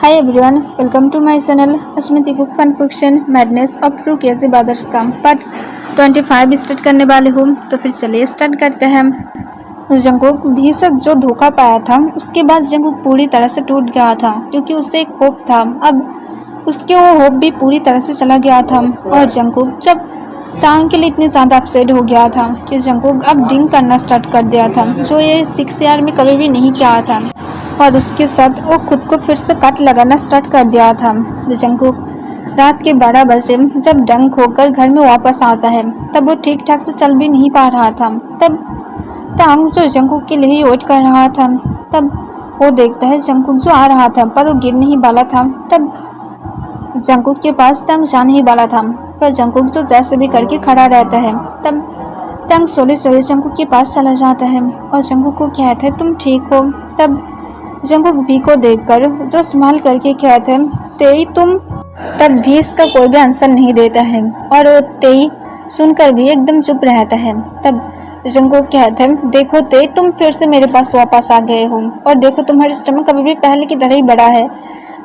Hi everyone, welcome to my channel Ashmiti cook fun fiction madness of true KC brothers का part 25 start करने वाले हूँ। तो फिर चलिए स्टार्ट करते हैं। जंगकुक भी से जो धोखा पाया था उसके बाद जंगकुक पूरी तरह से टूट गया था, क्योंकि उसे एक होप था। अब उसके वो होप भी पूरी तरह से चला गया था और जंगकुक जब तांग के लिए इतनी ज़्यादा अपसेट हो गया था कि जंगकुक अब ड्रिंक करना स्टार्ट कर दिया था, जो ये 6 ईयर में कभी भी नहीं किया था। और उसके साथ वो खुद को फिर से कट लगाना स्टार्ट कर दिया था। जंगकुक रात के 12 बजे जब डंक होकर घर में वापस आता है, तब वो ठीक ठाक से चल भी नहीं पा रहा था। तब तांग जो जंगकुक के लिए वेट कर रहा था, तब वो देखता है जंगकुक जो आ रहा था पर वो गिर नहीं वाला था। तब जंगकुक के पास तांग जा नहीं वाला था, पर जंगकुक जो जैसे भी करके खड़ा रहता है। तब तांग सोले सोले जंगकुक के पास चला जाता है और जंगकुक को कहता है तुम ठीक हो। तब जंगकुक भी को देखकर जो स्माइल करके कहते हैं तेई तुम। तब भी इसका कोई भी आंसर नहीं देता है और वो तेई सुनकर भी एकदम चुप रहता है। तब जंगकुक कहते हैं देखो तेई, तुम फिर से मेरे पास वापस आ गए हो और देखो तुम्हारी स्टमक अभी भी पहले की तरह ही बड़ा है।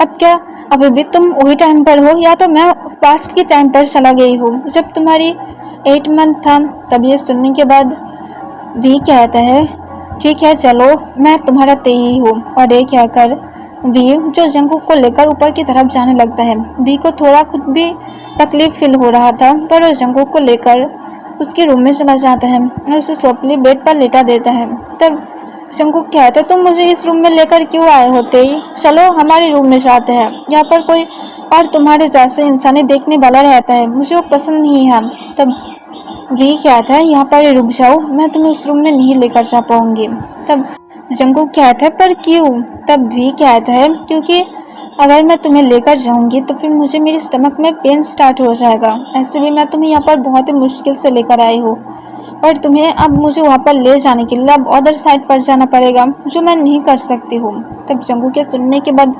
अब क्या अभी भी तुम वही टाइम पर हो, या तो मैं पास्ट की टाइम पर चला गई हूँ जब तुम्हारी 8 मंथ था। तब ये सुनने के बाद भी कहता है ठीक है चलो मैं तुम्हारा तेई हूँ। और ये कहकर भी जो जंगकुक को लेकर ऊपर की तरफ जाने लगता है। भी को थोड़ा खुद भी तकलीफ फील हो रहा था, पर वो जंगकुक को लेकर उसके रूम में चला जाता है और उसे सॉफ्टली बेड पर लेटा देता है। तब जंगकुक कहता है तुम मुझे इस रूम में लेकर क्यों आए हो तेई, चलो हमारे रूम में जाते हैं। यहाँ पर कोई और तुम्हारे जैसे इंसानी देखने वाला रहता है, मुझे वो पसंद नहीं है। तब भी कहता है यहाँ पर रुक जाओ, मैं तुम्हें उस रूम में नहीं लेकर जा पाऊंगी। तब जंगकुक कहता है पर क्यों। तब भी कहता है क्योंकि अगर मैं तुम्हें लेकर जाऊंगी तो फिर मुझे मेरी स्टमक में पेन स्टार्ट हो जाएगा। ऐसे भी मैं तुम्हें यहाँ पर बहुत ही मुश्किल से लेकर आई हूँ और तुम्हें अब मुझे वहाँ पर ले जाने के लिए अब अदर साइड पर जाना पड़ेगा, जो मैं नहीं कर सकती हूँ। तब जंगकुक के सुनने के बाद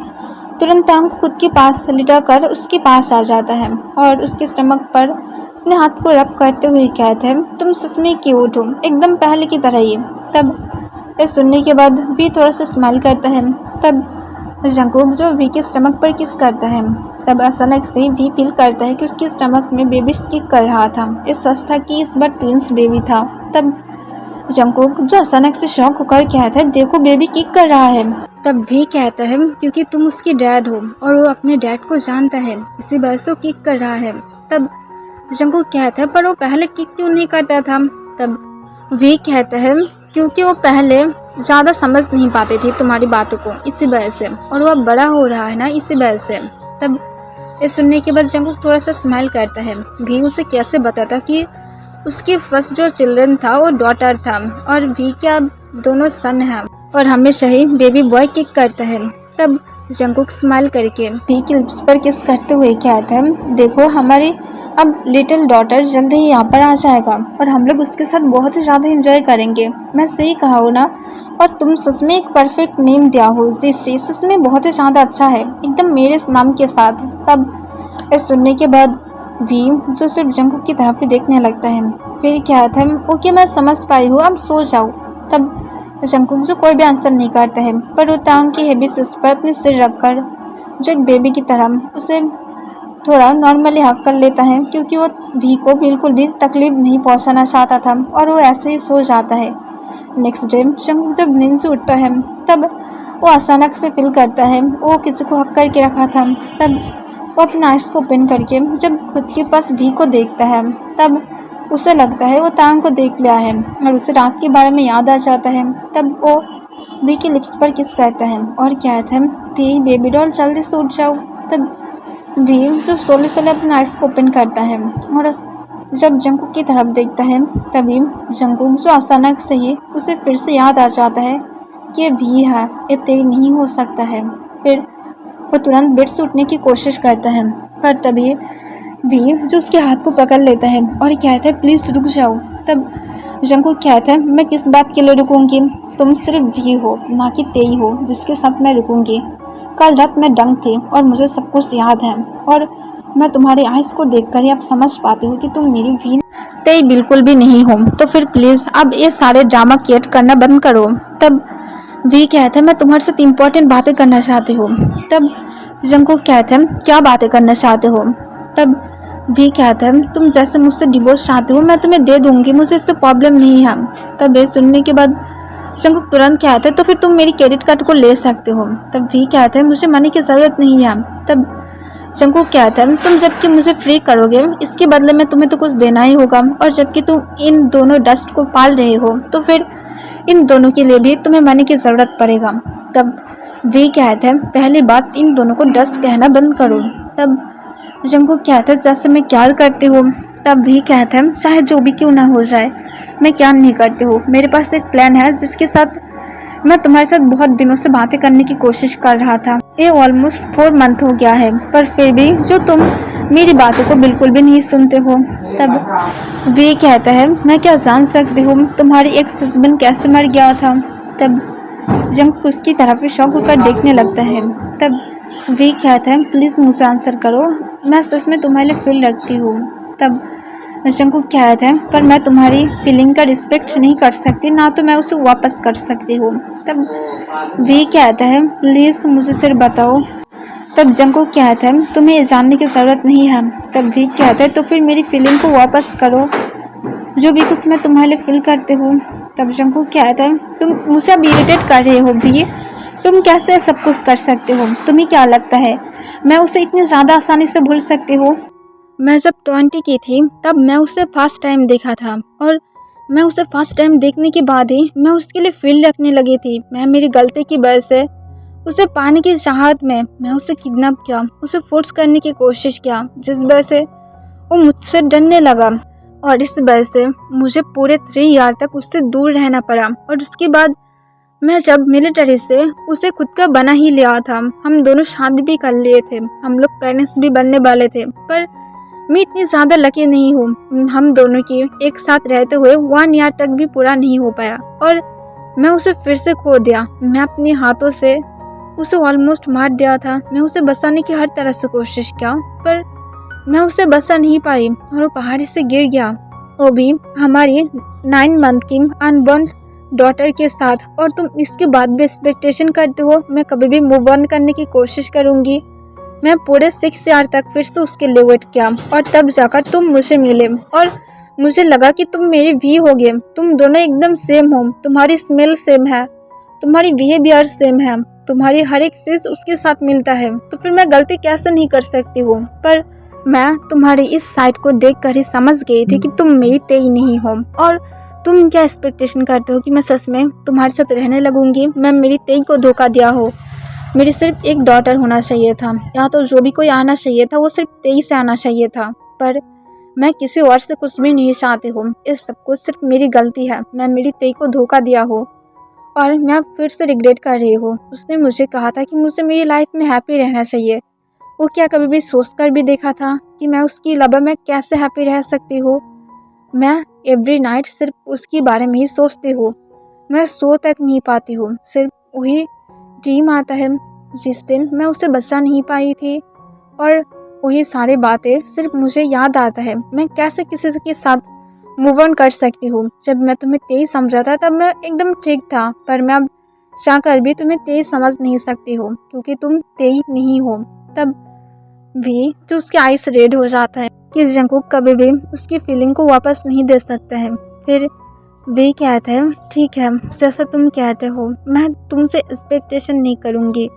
तुरंत तांग खुद के पास लिटा कर उसके पास आ जाता है और उसके स्टमक पर अपने हाथ को रब करते हुए कहते हैं तुम सच में क्यूट हो, एकदम पहले की तरह ही। तब ये सुनने के बाद भी थोड़ा सा स्माइल करता है। तब जंगकुक जो वी के स्टमक पर किस करता है। तब अचानक से भी फील करता है कि उसके स्टमक में बेबी किक कर रहा था। इस सच था कि इस बार ट्विंस बेबी था। तब जंगकुक जो अचानक से शॉक होकर कहता है देखो बेबी किक कर रहा है। तब भी कहता है क्योंकि तुम उसकी डैड हो और वो अपने डैड को जानता है, इसी वजह से वो किक कर रहा है। तब जंगकुक कहता है पर वो पहले किक क्यों नहीं करता था। तब भी कहता है क्योंकि वो पहले ज़्यादा समझ नहीं पाते थे तुम्हारी बातों को, इसी वजह से, और वो अब बड़ा हो रहा है ना, इसी वजह से। तब ये सुनने के बाद जंगकुक थोड़ा सा स्माइल करता है। भी उसे कैसे बताता कि उसकी फर्स्ट जो चिल्ड्रन था वो डॉटर था और भी क्या दोनों सन हैं और हमेशा ही बेबी बॉय किक करता है। तब जंगकुक स्माइल करके भी के लिप्स पर किस करते हुए कहता है देखो हमारी अब लिटिल डॉटर जल्दी ही यहाँ पर आ जाएगा और हम लोग उसके साथ बहुत ही ज़्यादा एंजॉय करेंगे। मैं सही कहा हूँ ना, और तुम सच में एक परफेक्ट नेम दिया हो जिससे सच में बहुत ही ज़्यादा अच्छा है, एकदम मेरे नाम के साथ। तब ये सुनने के बाद भी जो सिर्फ जंगकुक की तरफ ही देखने लगता है। फिर क्या था ओके मैं समझ पाई हूँ, अब सो जाओ। तब जंगकुक जो कोई भी आंसर नहीं करता है, पर वो तांग की हेवी सिस पर अपने सिर रखकर जो एक बेबी की तरह उसे थोड़ा नॉर्मली हक कर लेता है, क्योंकि वो भी को बिल्कुल भी तकलीफ नहीं पहुंचाना चाहता था और वो ऐसे ही सो जाता है। नेक्स्ट डे जंगकुक जब नींद से उठता है, तब वो अचानक से फील करता है वो किसी को हक करके रखा था। तब वो अपने आइस को ओपन करके जब खुद के पास भी को देखता है, तब उसे लगता है वो तांग को देख लिया है और उसे रात के बारे में याद आ जाता है। तब वो भी के लिप्स पर किस करता है और कहता है ती बेबी डॉल जल्दी से उठ जाओ। तब भी जो सोले सोले अपने आइस को ओपन करता है और जब जंगकुक की तरफ देखता है, तभी जंगकुक जो अचानक से ही उसे फिर से याद आ जाता है कि ये भी है, ये तेज नहीं हो सकता है। फिर वो तुरंत बेड से उठने की कोशिश करता है, पर तभी भी जो उसके हाथ को पकड़ लेता है और कहता है प्लीज़ रुक जाओ। तब जंगकुक कहता है मैं किस बात के लिए रुकूंगी, तुम सिर्फ भी हो ना कि तेई हो जिसके साथ मैं रुकूंगी। कल रात में डंक थी और मुझे सब कुछ याद है और मैं तुम्हारी आइज़ को देखकर ही अब समझ पाती हूँ कि तुम मेरी भी तेई बिल्कुल भी नहीं हो। तो फिर प्लीज़ अब ये सारे ड्रामा क्रिएट करना बंद करो। तब वी कहते हैं मैं तुम्हारे साथ इम्पोर्टेंट बातें करना चाहती हूँ। तब जंगकुक कहते हैं क्या बातें करना चाहते हो। तब वी कहते हैं तुम जैसे मुझसे डिवोर्स चाहते हो मैं तुम्हें दे दूँगी, मुझे इससे प्रॉब्लम नहीं है। तब ये सुनने के बाद जंगकुक तुरंत कहते हैं तो फिर तुम मेरी क्रेडिट कार्ड को ले सकते हो। तब वी कहते हैं मुझे मनी की ज़रूरत नहीं है। तब जंगकुक कहता है तुम जबकि मुझे फ्री करोगे इसके बदले में तुम्हें तो कुछ देना ही होगा, और जबकि तुम इन दोनों डस्ट को पाल रहे हो तो फिर इन दोनों के लिए भी तुम्हें मनी की ज़रूरत पड़ेगा। तब वे कहते हैं पहली बात इन दोनों को डस्ट कहना बंद करो। तब जंगकुक कहता है जैसे मैं क्या करती हूँ। तब भी कहते हैं चाहे जो भी क्यों ना हो जाए मैं क्या नहीं करती हूँ, मेरे पास एक प्लान है जिसके साथ मैं तुम्हारे साथ बहुत दिनों से बातें करने की कोशिश कर रहा था। ये ऑलमोस्ट 4 मंथ हो गया है पर फिर भी जो तुम मेरी बातों को बिल्कुल भी नहीं सुनते हो। तब वे कहता है मैं क्या जान सकती हूँ तुम्हारी एक्स हस्बैंड कैसे मर गया था। तब जंगकुक उसकी तरफ शौक होकर देखने लगता है। तब वे कहता है प्लीज़ मुझे आंसर करो, मैं सच में तुम्हारे लिए फील रखती हूँ। तब जंगकुक कहता है पर मैं तुम्हारी फीलिंग का रिस्पेक्ट नहीं कर सकती, ना तो मैं उसे वापस कर सकती हूँ। तब वी कहता है प्लीज़ मुझे सिर्फ बताओ। तब जंगकुक कहता है तुम्हें ये जानने की ज़रूरत नहीं है। तब वी कहता है तो फिर मेरी फीलिंग को वापस करो, जो भी कुछ मैं तुम्हारे लिए फील करती हूँ। तब जंगकुक कहता है तुम मुझे अब इरिटेट कर रहे हो वी, तुम कैसे सब कुछ कर सकते हो, तुम्हें क्या लगता है मैं उसे इतनी ज़्यादा आसानी से भूल सकती हूँ। मैं जब 20 की थी तब मैं उसे फर्स्ट टाइम देखा था, और मैं उसे फर्स्ट टाइम देखने के बाद ही मैं उसके लिए फील रखने लगी थी। मैं मेरी गलती की वजह से उसे पाने की चाहत में मैं उसे किडनैप किया, उसे फोर्स करने की कोशिश किया, जिस वजह से वो मुझसे डरने लगा, और इस वजह से मुझे पूरे 3 ईयर तक उससे दूर रहना पड़ा। और उसके बाद मैं जब मिलिट्री से उसे खुद का बना ही लिया था, हम दोनों शादी भी कर लिए थे, हम लोग पेरेंट्स भी बनने वाले थे, पर मैं इतनी ज़्यादा लकी नहीं हूँ। हम दोनों की एक साथ रहते हुए 1 ईयर तक भी पूरा नहीं हो पाया और मैं उसे फिर से खो दिया। मैं अपने हाथों से उसे ऑलमोस्ट मार दिया था। मैं उसे बचाने की हर तरह से कोशिश किया पर मैं उसे बचा नहीं पाई और वो पहाड़ी से गिर गया, वो भी हमारी 9 मंथ की अनबॉर्न डॉटर के साथ। और तुम इसके बाद भी एक्सपेक्टेशन करते हो मैं कभी भी मूव ऑन करने की कोशिश करूँगी। मैं पूरे 6 ईयर तक फिर से उसके लिए वेट किया और तब जाकर तुम मुझे मिले और मुझे लगा कि तुम मेरे वी होगे। तुम दोनों एकदम सेम हो, तुम्हारी स्मेल सेम है, तुम्हारी बिहेवियर सेम है, तुम्हारी हर एक चीज़ उसके साथ मिलता है, तो फिर मैं गलती कैसे नहीं कर सकती हूँ। पर मैं तुम्हारी इस साइड को देखकर ही समझ गई थी कि तुम मेरी तेई नहीं हो, और तुम क्या एक्सपेक्टेशन करते हो कि मैं सच में तुम्हारे साथ रहने लगूंगी। मैं मेरी तेई को धोखा दिया हो। मेरी सिर्फ एक डॉटर होना चाहिए था, या तो जो भी कोई आना चाहिए था वो सिर्फ तेई से आना चाहिए था, पर मैं किसी और से कुछ भी नहीं चाहती हूँ। इस सब कुछ सिर्फ मेरी गलती है, मैं मेरी तेई को धोखा दिया हो और मैं फिर से रिग्रेट कर रही हूँ। उसने मुझे कहा था कि मुझे मेरी लाइफ में हैप्पी रहना चाहिए। वो क्या कभी भी सोच कर भी देखा था कि मैं उसकी अलावा मैं कैसे हैप्पी रह सकती हूँ। मैं एवरी नाइट सिर्फ उसके बारे में ही सोचती हूँ, मैं सो तक नहीं पाती हूँ, सिर्फ वही ड्रीम आता है जिस दिन मैं उसे बचा नहीं पाई थी, और वही सारी बातें सिर्फ मुझे याद आता है। मैं कैसे किसी के साथ मूव ऑन कर सकती हूँ। जब मैं तुम्हें तेज समझा था तब मैं एकदम ठीक था, पर मैं अब चाहकर भी तुम्हें तेज समझ नहीं सकती हूँ क्योंकि तुम तेज नहीं हो। तब भी तो उसके आइस रेड हो जाता है कि जंगकुक कभी भी उसकी फीलिंग को वापस नहीं दे सकता है। फिर वे कहता है ठीक है, जैसा तुम कहते हो मैं तुमसे एक्सपेक्टेशन नहीं करूँगी,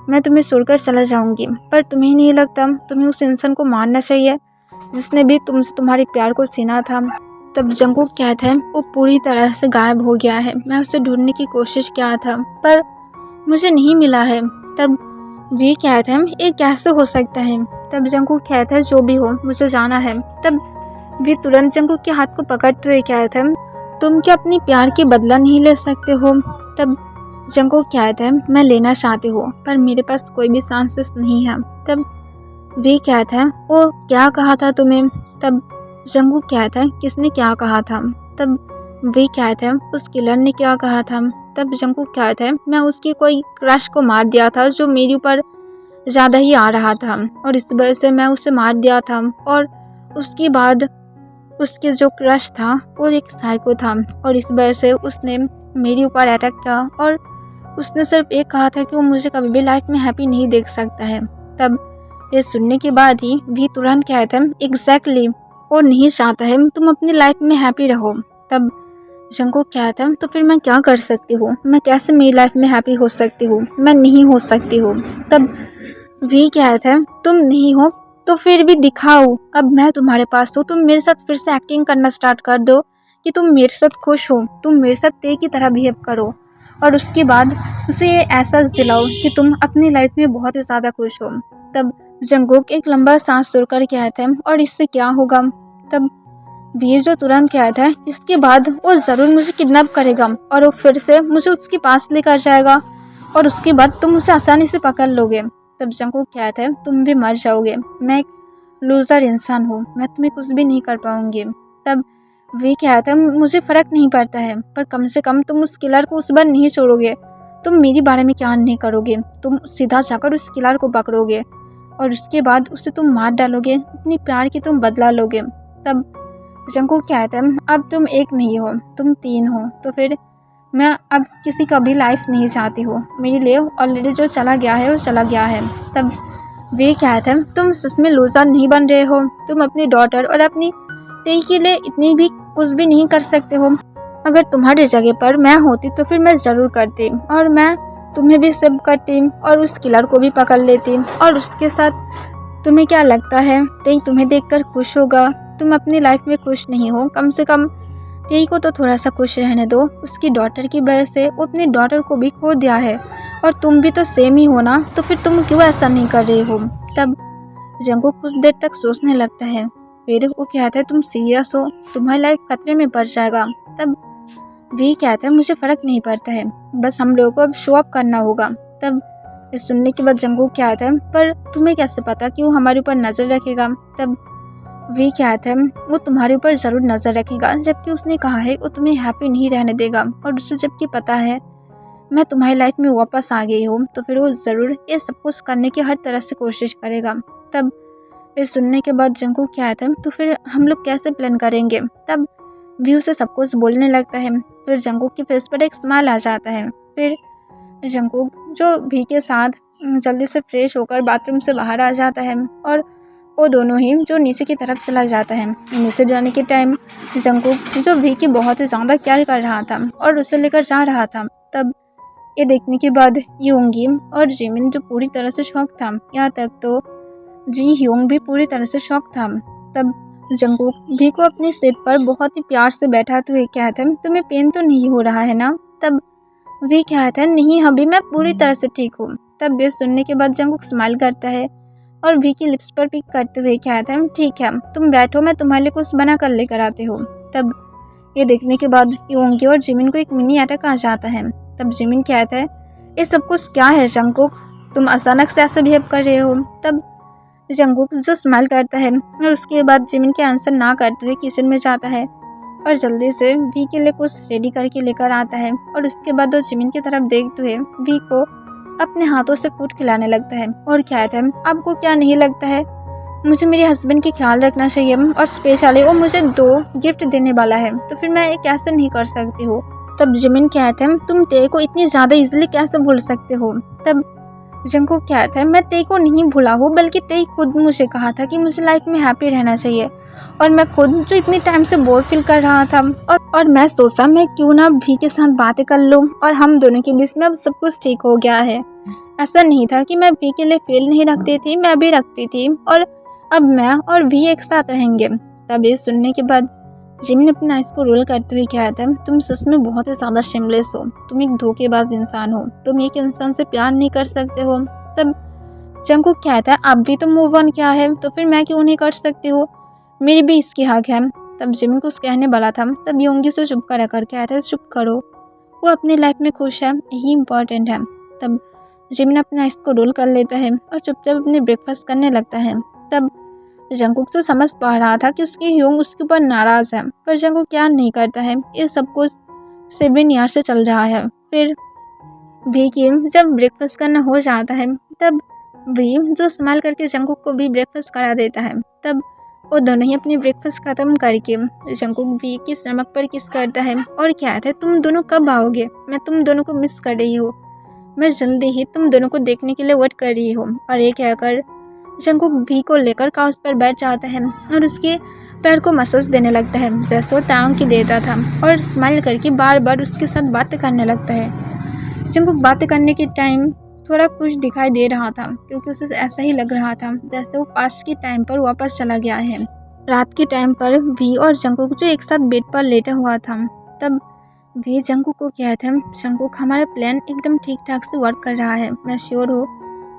मैं तुम्हें छोड़कर चला जाऊँगी। पर तुम्हें नहीं लगता तुम्हें उस इंसान को मारना चाहिए जिसने भी तुमसे तुम्हारे प्यार को छीना था। तब जंगकुक कहता है वो पूरी तरह से गायब हो गया है, मैं उसे ढूंढने की कोशिश किया था पर मुझे नहीं मिला है। तब वे कहता है ये कैसे हो सकता है। तब जंगकुक कहता है जो भी हो मुझे जाना है। तब वे तुरंत जंगकुक के हाथ को पकड़ते हुए कहता है तुम क्या अपनी प्यार की बदला नहीं ले सकते हो। तब जंगकुक कहता है मैं लेना चाहती हूँ पर मेरे पास कोई भी चांसेस नहीं है। तब वे कहता है वो क्या कहा था तुम्हें। तब जंगकुक कहता है किसने क्या कहा था। तब वे कहता है उस किलर ने क्या कहा था। तब जंगकुक कहता है मैं उसकी कोई क्रश को मार दिया था जो मेरे ऊपर ज़्यादा ही आ रहा था और इस वजह से मैं उसे मार दिया था, और उसके बाद उसके जो क्रश था वो एक साइको था और इस वजह से उसने मेरे ऊपर अटैक किया और उसने सिर्फ एक कहा था कि वो मुझे कभी भी लाइफ में हैप्पी नहीं देख सकता है। तब ये सुनने के बाद ही भी तुरंत कहता है एग्जैक्टली वो नहीं चाहता है तुम अपनी लाइफ में हैप्पी रहो। तब जंगकुक कहता है तो फिर मैं क्या कर सकती हूँ, मैं कैसे मेरी लाइफ में हैप्पी हो सकती हूँ, मैं नहीं हो सकती हूँ। तब वी कहता है तुम नहीं हो तो फिर भी दिखाओ, अब मैं तुम्हारे पास हूँ, तुम मेरे साथ फिर से एक्टिंग करना स्टार्ट कर दो कि तुम मेरे साथ खुश हो, तुम मेरे साथ ते की तरह बिहेव करो और उसके बाद उसे ये एहसास दिलाओ कि तुम अपनी लाइफ में बहुत ही ज़्यादा खुश हो। तब जंगकुक एक लंबा सांस छोड़कर कहता है और इससे क्या होगा। तब वीर जो तुरंत कहता है इसके बाद वो ज़रूर मुझे किडनैप करेगा और वो फिर से मुझे उसके पास लेकर जाएगा और उसके बाद तुम उसे आसानी से पकड़ लोगे। तब जंगकुक कहता है तुम भी मर जाओगे, मैं एक लूज़र इंसान हूँ, मैं तुम्हें कुछ भी नहीं कर पाऊंगी। तब वी कहता है मुझे फ़र्क नहीं पड़ता है, पर कम से कम तुम उस किलर को उस बार नहीं छोड़ोगे, तुम मेरे बारे में क्या नहीं करोगे, तुम सीधा जाकर उस किलर को पकड़ोगे और उसके बाद उसे तुम मार डालोगे, अपनी प्यार की तुम बदला लोगे। तब जंगकुक कहता है अब तुम एक नहीं हो, तुम 3 हो, तो फिर मैं अब किसी का भी लाइफ नहीं चाहती हूँ, मेरे लिए ऑलरेडी जो चला गया है वो चला गया है। तब वे कहते हैं तुम सच में लूज़र नहीं बन रहे हो, तुम अपनी डॉटर और अपनी तेई के लिए इतनी भी कुछ भी नहीं कर सकते हो। अगर तुम्हारी जगह पर मैं होती तो फिर मैं ज़रूर करती और मैं तुम्हें भी सेव करती और उस किलर को भी पकड़ लेती और उसके साथ। तुम्हें क्या लगता है तेई तुम्हें देखकर खुश होगा? तुम अपनी लाइफ में खुश नहीं हो, कम से कम तेई को तो थोड़ा सा खुश रहने दो, उसकी डॉटर की वजह से वो अपनी डॉटर को भी खो दिया है और तुम भी तो सेम ही हो ना, तो फिर तुम क्यों ऐसा नहीं कर रहे हो। तब जंगकुक कुछ देर तक सोचने लगता है, फिर वो कहता है तुम सीरियस हो, तुम्हारी लाइफ खतरे में पड़ जाएगा। तब वी कहता है मुझे फ़र्क नहीं पड़ता है, बस हम लोगों को अब शो ऑफ करना होगा। तब इस सुनने के बाद जंगकुक कहता है पर तुम्हें कैसे पता कि वो हमारे ऊपर नज़र रखेगा। तब वी कहता है वो तुम्हारे ऊपर ज़रूर नज़र रखेगा, जबकि उसने कहा है वो तुम्हें हैप्पी नहीं रहने देगा और उसे जबकि पता है मैं तुम्हारी लाइफ में वापस आ गई हूँ, तो फिर वो ज़रूर ये सब कुछ करने की हर तरह से कोशिश करेगा। तब ये सुनने के बाद जंगकुक कहता है तो फिर हम लोग कैसे प्लान करेंगे। तब वी उसे सब कुछ बोलने लगता है, फिर जंगकुक के फेस पर एक स्माइल आ जाता है। फिर जंगकुक जो वी के साथ जल्दी से फ्रेश होकर बाथरूम से बाहर आ जाता है और वो दोनों ही जो नीचे की तरफ चला जाता है। नीचे जाने के टाइम जंगकुक जो वी की बहुत ही ज़्यादा केयर कर रहा था और उसे लेकर जा रहा था। तब ये देखने के बाद योंगी और जिमिन जो पूरी तरह से शॉक था, यहाँ तक तो जी ह्योंग भी पूरी तरह से शॉक था। तब जंगकुक वी को अपनी सीट पर बहुत ही प्यार से बैठाते हुए कहता है तुम्हें पेन तो नहीं हो रहा है ना। तब वी कहता है नहीं अभी मैं पूरी तरह से ठीक हूँ। तब ये सुनने के बाद जंगकुक स्माइल करता है और वी की लिप्स पर पिक करते हुए कहता है ठीक है तुम बैठो, मैं तुम्हारे लिए कुछ बना कर लेकर आती हूँ। तब ये देखने के बाद योंगी और जिमिन को एक मिनी अटैक आ जाता है। तब जिमिन कहता है ये सब कुछ क्या है जंगकुक, तुम अचानक से ऐसे बिहेव कर रहे हो। तब जंगकुक जो स्माइल करता है और उसके बाद जिमिन के आंसर ना करते हुए किचन में जाता है और जल्दी से वी के लिए कुछ रेडी करके लेकर आता है और उसके बाद वो जिमिन की तरफ देखते हुए वी को अपने हाथों से फूड खिलाने लगता है और कहता है आपको क्या नहीं लगता है मुझे मेरे हस्बैंड की ख्याल रखना चाहिए और स्पेशली वो मुझे 2 गिफ्ट देने वाला है, तो फिर मैं ये कैसे नहीं कर सकती हूँ। तब जिमिन कहते हैं तुम ते को इतनी ज़्यादा इजीली कैसे भूल सकते हो। तब जंगकुक कहता है मैं ते को नहीं भूला हूँ, बल्कि ते खुद मुझे कहा था कि मुझे लाइफ में हैप्पी रहना चाहिए और मैं खुद जो इतनी टाइम से बोर फील कर रहा था और मैं सोचा मैं क्यों ना भी के साथ बातें कर लूँ और हम दोनों के बीच में अब सब कुछ ठीक हो गया है। ऐसा नहीं था कि मैं भी के लिए फेल नहीं रखती थी, मैं भी रखती थी और अब मैं और भी एक साथ रहेंगे। तब ये सुनने के बाद जिमिन अपने आइस को रोल करते हुए कहता है तुम सच में बहुत ही ज़्यादा शेमलेस हो, तुम एक धोखेबाज इंसान हो, तुम एक इंसान से प्यार नहीं कर सकते हो। तब जंगकुक कहता है अब भी तो मूव ऑन किया है, तो फिर मैं क्यों नहीं कर सकती हूँ, मेरी भी इसकी हक है। तब जिमिन कुछ कहने वाला था, तब योंगी से चुप कर कहता है चुप करो, वो अपनी लाइफ में खुश है, यही इम्पोर्टेंट है। तब जिमिन अपने आइस को रोल कर लेता है और चुपचाप अपने ब्रेकफास्ट करने लगता है। तब जंगकुक तो समझ पा रहा था कि उसकी ह्योंग उसके ऊपर नाराज़ है, पर जंगकुक क्या नहीं करता है, ये सब कुछ 7 ईयर से चल रहा है। फिर भी जब ब्रेकफास्ट करना हो जाता है तब भी जो स्माइल करके जंगकुक को भी ब्रेकफास्ट करा देता है। तब वो दोनों ही अपनी ब्रेकफास्ट ख़त्म करके जंगकुक भी की स्टमक पर किस करता है और कहता है तुम दोनों कब आओगे, मैं तुम दोनों को मिस कर रही हूँ। मैं जल्दी ही तुम दोनों को देखने के लिए वेट कर रही हूँ। और ये कहकर जंगकुक भी को लेकर काउच पर बैठ जाता है और उसके पैर को मसाज देने लगता है जैसे वो तांग की देता था, और स्माइल करके बार बार उसके साथ बातें करने लगता है। जंगकुक बातें करने के टाइम थोड़ा खुश दिखाई दे रहा था क्योंकि उसे ऐसा ही लग रहा था जैसे वो पास्ट के टाइम पर वापस चला गया है। रात के टाइम पर वी और जंगकुक जो एक साथ बेड पर लेटा हुआ था, तब वी जंगकुक को कहते हैं, जंगकुक हमारा प्लान एकदम ठीक ठाक से वर्क कर रहा है। मैं श्योर हूँ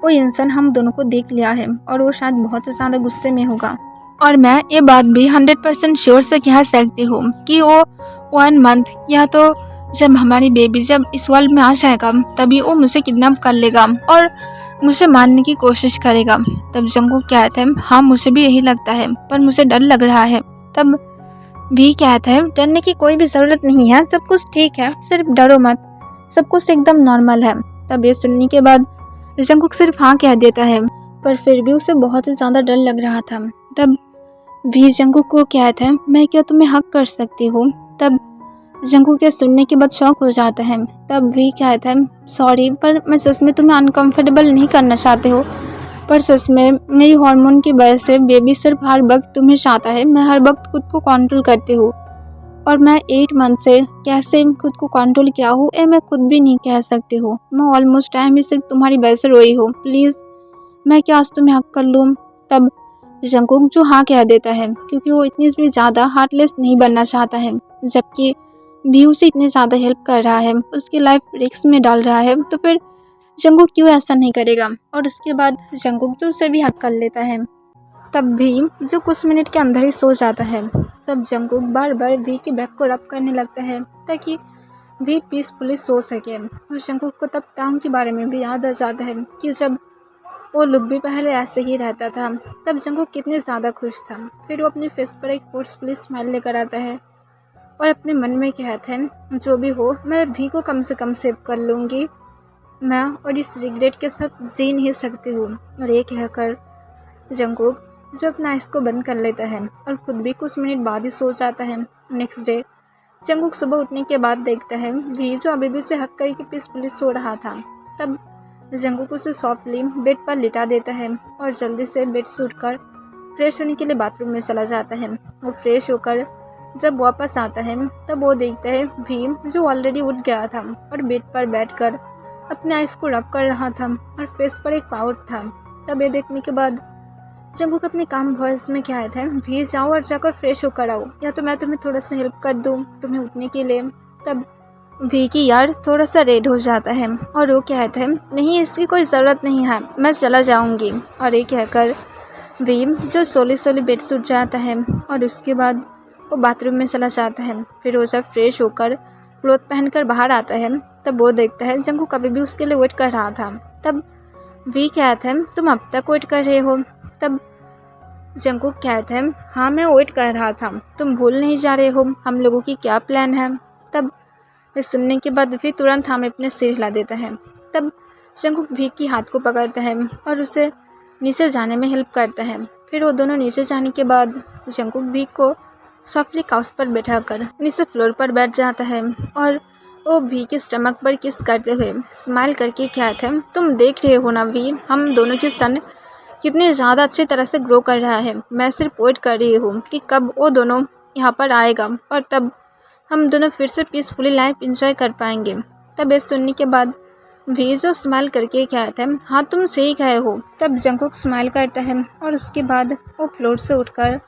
वो इंसान हम दोनों को देख लिया है और वो शायद बहुत ज़्यादा गुस्से में होगा। और मैं ये बात भी 100% श्योर से कह सकती हूँ कि वो 1 मंथ या तो जब हमारी बेबी जब इस वर्ल्ड में आ जाएगा तभी वो मुझे किडनैप कर लेगा और मुझे मारने की कोशिश करेगा। तब जंगकुक कहते हैं, हाँ मुझे भी यही लगता है पर मुझे डर लग रहा है। तब भी कहता है, डरने की कोई भी ज़रूरत नहीं है, सब कुछ ठीक है, सिर्फ डरो मत, सब कुछ एकदम नॉर्मल है। तब ये सुनने के बाद जंगकुक सिर्फ हाँ कह देता है, पर फिर भी उसे बहुत ही ज़्यादा डर लग रहा था। तब भी जंगकुक को कहता है, मैं क्या तुम्हें हक कर सकती हूँ। तब जंगकुक के सुनने के बाद शॉक हो जाता है। तब भी कहता है, सॉरी पर मैं सच में तुम्हें अनकंफर्टेबल नहीं करना चाहते हो, पर सच में मेरी हार्मोन की वजह से बेबी सिर्फ हर वक्त तुम्हें चाहता है। मैं हर वक्त खुद को कंट्रोल करती हूँ और मैं 8 मंथ से कैसे खुद को कंट्रोल किया हूँ ये मैं खुद भी नहीं कह सकती हूँ। मैं ऑलमोस्ट टाइम ही सिर्फ तुम्हारी वजह से रोई हूँ, प्लीज़ मैं क्या आज तुम्हें हक कर लूँ। तब जंगकुक जो हाँ कह देता है क्योंकि वो इतनी भी ज़्यादा हार्टलेस नहीं बनना चाहता है, जबकि भी उसे इतनी ज़्यादा हेल्प कर रहा है, उसकी लाइफ रिस्क में डाल रहा है, तो फिर जंगकुक क्यों ऐसा नहीं करेगा। और उसके बाद जंगकुक जो उसे भी हक कर लेता है। तब भी जो कुछ मिनट के अंदर ही सो जाता है। तब जंगकुक बार बार भी के बैक को रब करने लगता है ताकि भी पीसफुली सो सके। और जंगकुक को तब तांग के बारे में भी याद आ जाता है कि जब वो लुक भी पहले ऐसे ही रहता था, तब जंगकुक कितने ज़्यादा खुश था। फिर वो अपने फेस पर एक फोर्सफुली स्माइल लेकर आता है और अपने मन में कहते हैं, जो भी हो मैं भी को कम से कम सेव कर लूँगी, मैं और इस रिग्रेट के साथ जी नहीं सकती हूँ। और ये कहकर जंगकुक जो अपना आइस को बंद कर लेता है और खुद भी कुछ मिनट बाद ही सो जाता है। नेक्स्ट डे जंगकुक सुबह उठने के बाद देखता है वी जो अभी भी उसे हक करके पीसफुली सो रहा था। तब जंगकुक उसे सॉफ्टली बेड पर लिटा देता है और जल्दी से बेड से उठकर फ्रेश होने के लिए बाथरूम में चला जाता है। वो फ्रेश होकर जब वापस आता है तब वो देखता है वी जो ऑलरेडी उठ गया था और बेड पर बैठकर अपने आइस को रब कर रहा था और फेस पर एक पाउडर था। तब ये देखने के बाद जंगकुक अपने काम वॉइस में क्या था, भी जाओ और जाकर फ्रेश होकर आओ, या तो मैं तुम्हें थोड़ा सा हेल्प कर दूँ तुम्हें उठने के लिए। तब वी की यार थोड़ा सा रेड हो जाता है और वो कहता है, नहीं इसकी कोई ज़रूरत नहीं है, मैं चला जाऊंगी। और ये कहकर वी जो सोली बेड से उठ जाता है और उसके बाद वो बाथरूम में चला जाता है। फिर वो जब फ्रेश होकर क्लोथ पहनकर बाहर आता है तब वो देखता है जंगकुक कभी भी उसके लिए वेट कर रहा था। तब वी कहता है, तुम अब तक वेट कर रहे हो। तब जंगकुक कहता है, हाँ मैं वेट कर रहा था, तुम भूल नहीं जा रहे हो हम लोगों की क्या प्लान है। तब इस सुनने के बाद भी तुरंत हमें अपने सिर हिला देता है। तब जंगकुक भी की हाथ को पकड़ता है और उसे नीचे जाने में हेल्प करता है। फिर वो दोनों नीचे जाने के बाद जंगकुक भी को सॉफ्टली काउच पर बैठाकर नीचे फ्लोर पर बैठ जाता है और वो भी के स्टमक पर किस करते हुए स्माइल करके कहता है, तुम देख रहे हो ना भी हम दोनों के सन कितने ज़्यादा अच्छी तरह से ग्रो कर रहा है। मैं सिर्फ वेट कर रही हूँ कि कब वो दोनों यहाँ पर आएगा और तब हम दोनों फिर से पीसफुली लाइफ इंजॉय कर पाएंगे। तब ये सुनने के बाद भी जो स्माइल करके कहता है, हाँ तुम सही कहे हो। तब जंगकुक स्माइल करता है और उसके बाद वो फ्लोर से उठकर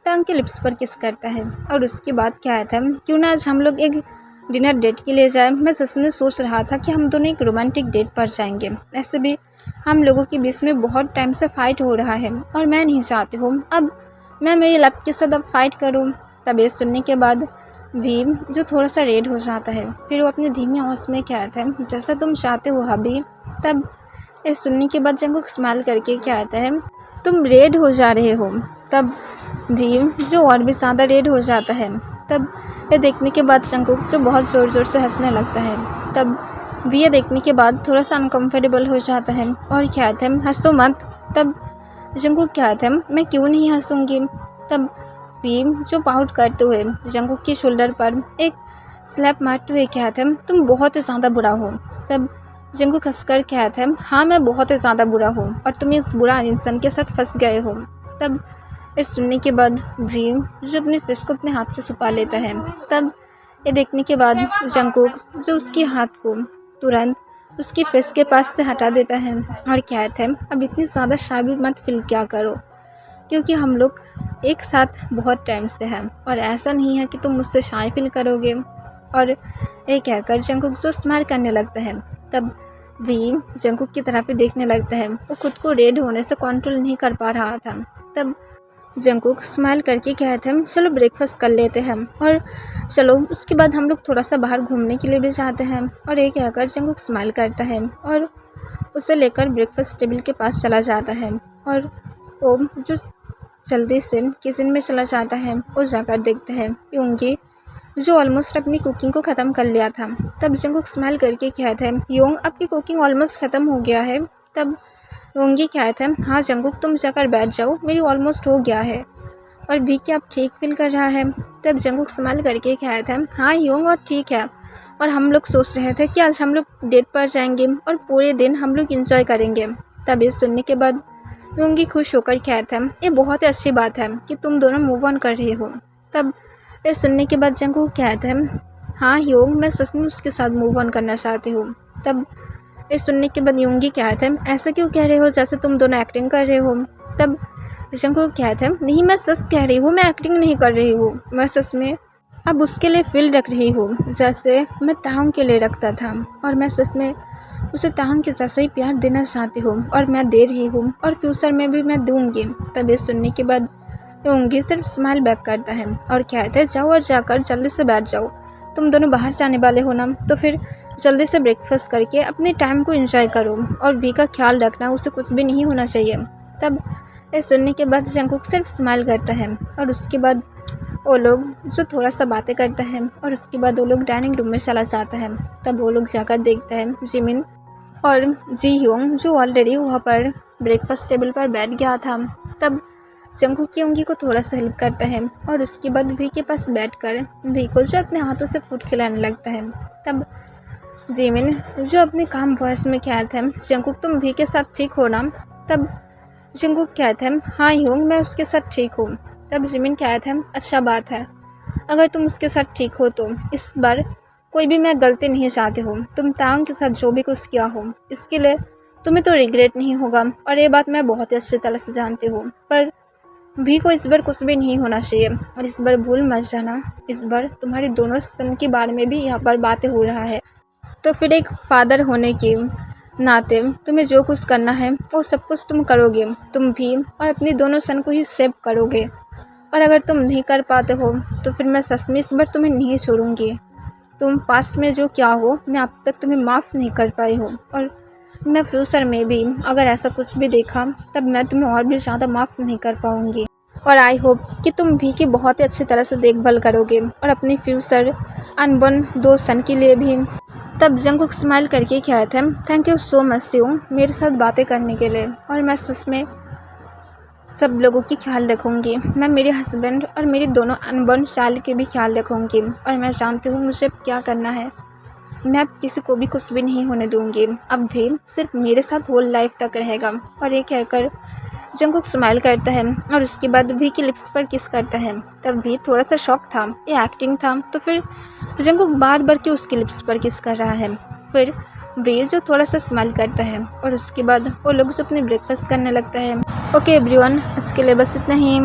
तांग के लिप्स पर किस करता है और उसके बाद कहता है, क्यों ना आज हम लोग एक डिनर डेट के लिए जाए। मैं सच में सोच रहा था कि हम दोनों एक रोमांटिक डेट पर जाएंगे। ऐसे भी हम लोगों के बीच में बहुत टाइम से फाइट हो रहा है और मैं नहीं चाहती हूँ अब मैं मेरी लव के साथ अब फाइट करूँ। तब ये सुनने के बाद भी जो थोड़ा सा रेड हो जाता है। फिर वो अपने धीमी आवाज़ में कहता है, जैसा तुम चाहते हो हबी। तब ये सुनने के बाद जंगकुक स्माइल करके कहता है, तुम रेड हो जा रहे हो। तब भी जो और भी ज़्यादा रेड हो जाता है। तब ये देखने के बाद जंगकुक जो बहुत ज़ोर ज़ोर से हंसने लगता है। तब भी ये देखने के बाद थोड़ा सा अनकम्फर्टेबल हो जाता है और कहता है, हंसो मत। तब जंगकुक कहता है, मैं क्यों नहीं हंसूंगी। तब भी जो पाउट करते हुए जंगकुक के शोल्डर पर एक स्लैप मारते हुए कहता है, तुम बहुत ही ज़्यादा बुरा हो। तब जंगकुक हंसकर कहता है, हाँ मैं बहुत ही ज़्यादा बुरा हूँ और तुम इस बुरा इंसान के साथ फंस गए हो। तब इस सुनने के बाद ड्रीम जो अपने फिश को अपने हाथ से छुपा लेता है। तब ये देखने के बाद जंगकुक जो उसके हाथ को तुरंत उसकी फिश के पास से हटा देता है और कहता है, अब इतनी ज़्यादा शाय मत फील क्या करो, क्योंकि हम लोग एक साथ बहुत टाइम से हैं और ऐसा नहीं है कि तुम मुझसे शाय फील करोगे। और ये कहकर जंगकुक जो स्माइल करने लगता है। तब भी जंगकुक की तरफ ही देखने लगता है। वो खुद को रेड होने से कंट्रोल नहीं कर पा रहा था। तब जंगकुक स्माइल करके कहते हैं, चलो ब्रेकफास्ट कर लेते हैं और चलो उसके बाद हम लोग थोड़ा सा बाहर घूमने के लिए भी जाते हैं। और ये कहकर जंगकुक स्माइल करता है और उसे लेकर ब्रेकफास्ट टेबल के पास चला जाता है। और वो जो जल्दी से किचन में चला जाता है और जाकर देखते हैं योंगी जो ऑलमोस्ट अपनी कुकिंग को ख़त्म कर लिया था। तब जंगकुक स्माइल करके कहता है, योंग आपकी कुकिंग ऑलमोस्ट ख़त्म हो गया है। तब योंगी कहता है, हाँ जंगकुक तुम जाकर बैठ जाओ, मेरी ऑलमोस्ट हो गया है। और भी क्या आप ठीक फील कर रहा है। तब जंगकुक स्माइल करके कहता है, हाँ योंग और ठीक है, और हम लोग सोच रहे थे कि आज हम लोग डेट पर जाएंगे और पूरे दिन हम लोग इंजॉय करेंगे। तब ये सुनने के बाद योंगी खुश होकर कहता है, ये बहुत ही अच्छी बात है कि तुम दोनों मूव ऑन कर रहे हो। तब ये सुनने के बाद जंगकुक कहता है, हाँ योंग मैं सच में उसके साथ मूव ऑन करना चाहती हूँ। तब ये सुनने के बाद योंगी कहता है, ऐसा क्यों कह रहे हो जैसे तुम दोनों एक्टिंग कर रहे हो। तब जंगकुक कहता है, नहीं मैं सच कह रही हूँ, मैं एक्टिंग नहीं कर रही हूँ, मैं सच में अब उसके लिए फील रख रही हूँ जैसे मैं ताहंग के लिए रखता था, और मैं सच में उसे ताहंग के जैसा ही प्यार देना चाहती हूँ और मैं दे रही हूँ और फ्यूचर में भी मैं दूँगी। तब ये सुनने के बाद योंगी सिर्फ स्माइल बैक करता है और कहता है, जाओ और जाकर जल्दी से बैठ जाओ, तुम दोनों बाहर जाने वाले हो ना, तो फिर जल्दी से ब्रेकफास्ट करके अपने टाइम को एंजॉय करो और वी का ख्याल रखना, उसे कुछ भी नहीं होना चाहिए। तब ये सुनने के बाद जंगकुक सिर्फ स्माइल करता है और उसके बाद वो लोग जो थोड़ा सा बातें करता है और उसके बाद वो लोग डाइनिंग रूम में चला जाता है। तब वो लोग जाकर देखते हैं जिमिन और जी ह्योंग जो ऑलरेडी वहाँ पर ब्रेकफास्ट टेबल पर बैठ गया था। तब जंगकुक योंगी को थोड़ा सा हेल्प करता है और उसके बाद वी के पास बैठकर वी को जो अपने हाथों से फूड खिलाने लगता है। तब जिमिन जो अपने काम वॉइस में कहता है, जंगकुक तुम वी के साथ ठीक हो ना। तब जंगकुक कहता है, हाँ ह्योंग मैं उसके साथ ठीक हूँ। तब जिमिन कहता है, अच्छा बात है, अगर तुम उसके साथ ठीक हो तो इस बार कोई भी मैं गलती नहीं चाहती हूँ, तुम तांग के साथ जो भी कुछ किया हो इसके लिए तुम्हें तो रिग्रेट नहीं होगा, और ये बात मैं बहुत ही अच्छी तरह से जानती हूँ, पर भी को इस बार कुछ भी नहीं होना चाहिए और इस बार भूल मत जाना, इस बार तुम्हारी दोनों सन के बारे में भी यहाँ पर बातें हो रहा है, तो फिर एक फादर होने के नाते तुम्हें जो कुछ करना है वो सब कुछ तुम करोगे, तुम भी और अपनी दोनों सन को ही सेव करोगे, और अगर तुम नहीं कर पाते हो तो फिर मैं सच में इस बार तुम्हें नहीं छोड़ूंगी। तुम पास्ट में जो क्या हो मैं अब तक तुम्हें माफ़ नहीं कर पाई हूँ, और मैं फ्यूचर में भी अगर ऐसा कुछ भी देखा तब मैं तुम्हें और भी ज़्यादा माफ़ नहीं कर पाऊँगी, और आई होप कि तुम भी की बहुत ही अच्छी तरह से देखभाल करोगे और अपनी फ्यूचर अनबन दो सन के लिए भी। तब जंगकुक स्माइल करके कहता है, थैंक यू सो मच सियोंग मेरे साथ बातें करने के लिए, और मैं सच में सब लोगों की ख्याल रखूँगी, मैं मेरे हस्बैंड और मेरी दोनों अनबन चाइल्ड के भी ख्याल रखूँगी, और मैं जानती हूँ मुझे क्या करना है, मैं अब किसी को भी कुछ भी नहीं होने दूँगी, अब भी सिर्फ मेरे साथ होल लाइफ तक रहेगा। और ये कहकर जंगकुक स्माइल करता है और उसके बाद भी की लिप्स पर किस करता है। तब भी थोड़ा सा शॉक था, ये एक्टिंग था, तो फिर जंगकुक बार बार क्यों उसके लिप्स पर किस कर रहा है। फिर वे जो थोड़ा सा स्माइल करता है और उसके बाद वो लोग जो अपने ब्रेकफास्ट करने लगता है। ओके एवरीवन, इसके लिए बस इतना ही।